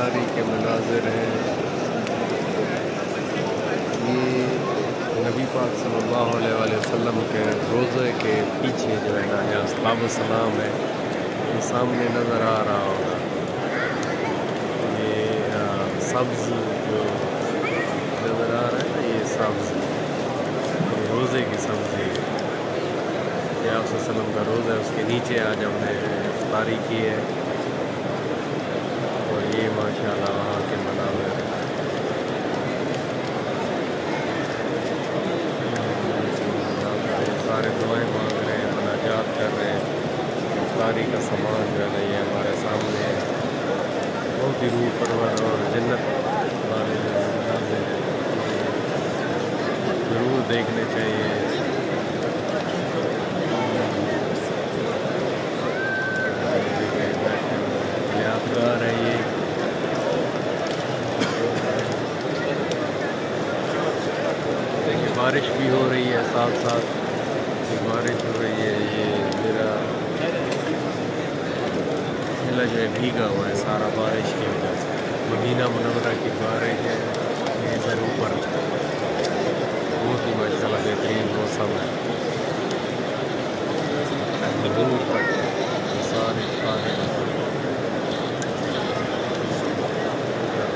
इफ्तारी के मनाजिर हैं। ये नबी पाक सल्लल्लाहु अलैहि वसल्लम के रोज़े के पीछे जो है ना, यहाँ अस्हाब सलाम है, ये सामने नज़र आ रहा होगा। ये सब्ज़ जो नज़र आ रहा है ना, ये सब्ज़ रोज़े की सब्ज़ी है। आप सल्लम का रोज़ा है, उसके नीचे आज हमने इफ्तारी की है। और ये माशाल्लाह वहाँ के मनाज़िर हैं। सारे दुआएं मांग रहे हैं, मुनाजात कर रहे हैं। इफ्तारी का सामान जो है ना, ये हमारे सामने है। बहुत ही रूह परवर और जन्नत वाले जो मनाज़िर हैं, ज़रूर देखने चाहिए। यादगार है ये। देखिए बारिश भी हो रही है, साथ साथ बारिश हो रही है। ये मेरा ठेला जो है भीगा हुआ है सारा बारिश की वजह से। मदीना मुनव्वरा की बारिश है ये इधर ऊपर। बहुत ही माशाल्लाह बेहतरीन मौसम है। दूर तक सारे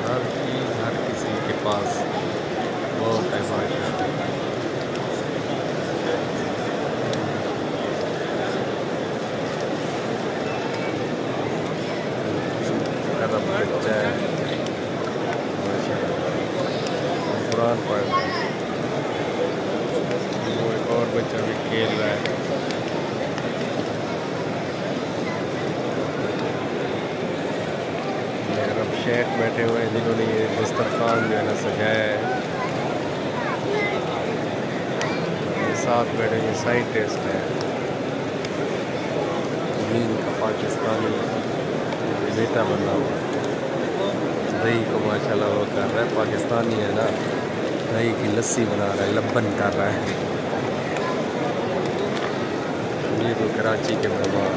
हर चीज़ हर किसी के पास बहुत है माशाल्लाह। कदम बच्चा है माशाल्लाह, कुरान पढ़ रहा है। वो एक और बच्चा भी खेल रहा है। अरब शेख बैठे हुए हैं जिन्होंने ये दस्तरखान जो है ना सजाया है। साथ बैठे ये साइड टेस्ट है दीन का पाकिस्तानी बेटा बना हुआ। दही को माशाल्लाह वो कर रहा है, पाकिस्तानी है ना, दही की लस्सी बना रहा है, लब्बन कर रहा है। ये तो कराची के मेहमान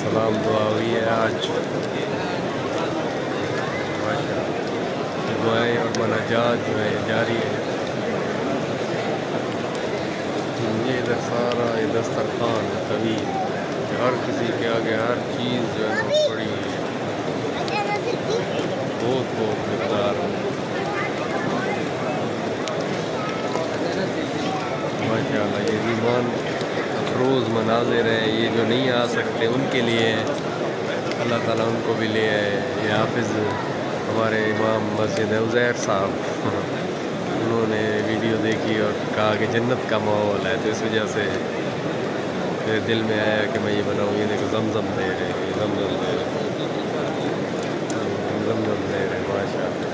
सलाम दुआ हुई है आज माशाल्लाह। दुआएं और मनाजात जो है जारी है। ये इधर सारा ये दस्तरखान है तभी हर किसी के आगे हर चीज़ जो है वो पड़ी हुई है। बहुत मकदार माशाल्लाह। ये ईमान अफरोज़ मनाज़िर है। ये जो नहीं आ सकते उनके लिए अल्लाह ताला उनको भी ले आए। ये हाफिज़ हमारे इमाम मस्जिद है उज़ैर साहब, उन्होंने वीडियो देखी और कहा कि जन्नत का माहौल है, तो इस वजह से मेरे दिल में आया कि मैं ये बनाऊँ। ये देखो ज़मज़म दे रहे, ये ज़मज़म दे रहे, ज़मज़म दे रहे माशाल्लाह।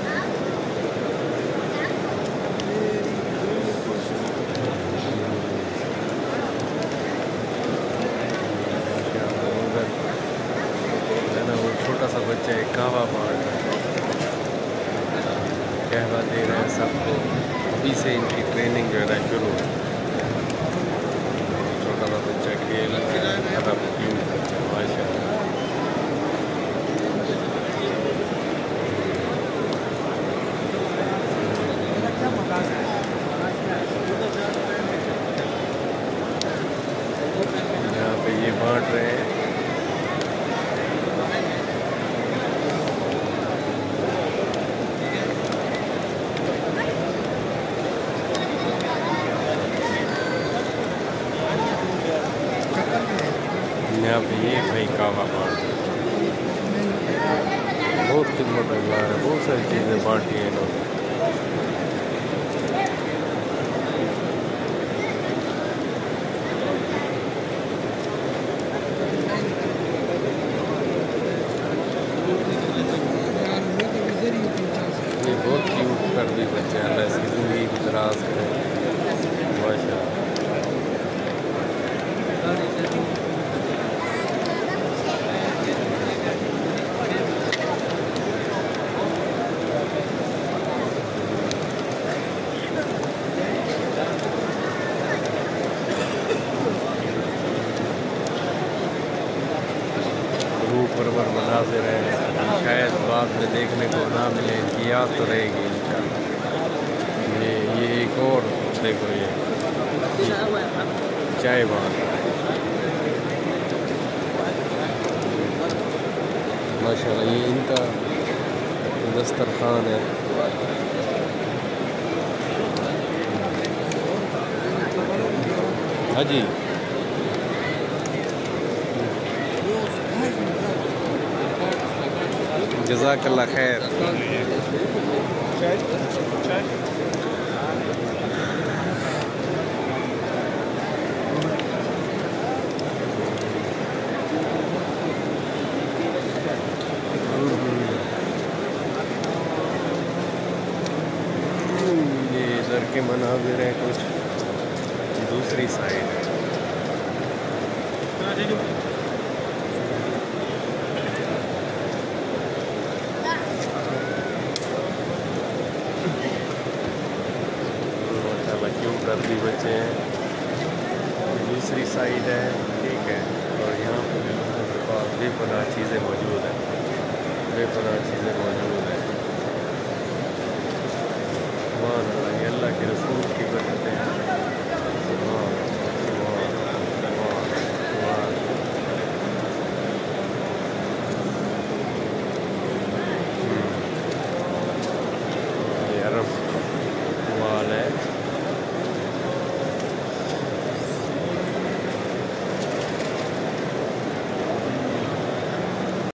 वो छोटा सा बच्चा एक कहवा बांट रहा है, कहवा दे रहे हैं सबको। अभी से इनकी ट्रेनिंग जो है ना शुरू है। छोटा सा बच्चा खेल अदब क्यूट बच्चा माशाल्लाह। यहाँ पे ये बांट रहे हैं। यहाँ पे ये भाई कावा बांट, बहुत खिदमत है, बहुत सारी चीज़ें बांटी हैं लोग। ये बहुत क्यूट कर दी बच्चे, अल्लाह इसकी ज़िंदगी की दराज करे माशाल्लाह। मनाजिर हैं, शायद बाद में देखने को ना मिले, इनकी याद तो रहेगी इंशाअल्लाह। ये एक और देखो, ये चाय बाग माशाल्लाह, ये इनका दस्तरखान है। हाँ जी, जज़ाकल्लाह खैर। ये इधर के मनाज़िर हैं कुछ दूसरी साइड है। क्यों भी बचे हैं, दूसरी साइड है, ठीक है। और यहाँ पर बेपनाह चीज़ें मौजूद हैं, बेपनाह चीज़ें मौजूद हैं। सुभान अल्लाह, ये अल्लाह के रसूल की बरकतें हैं।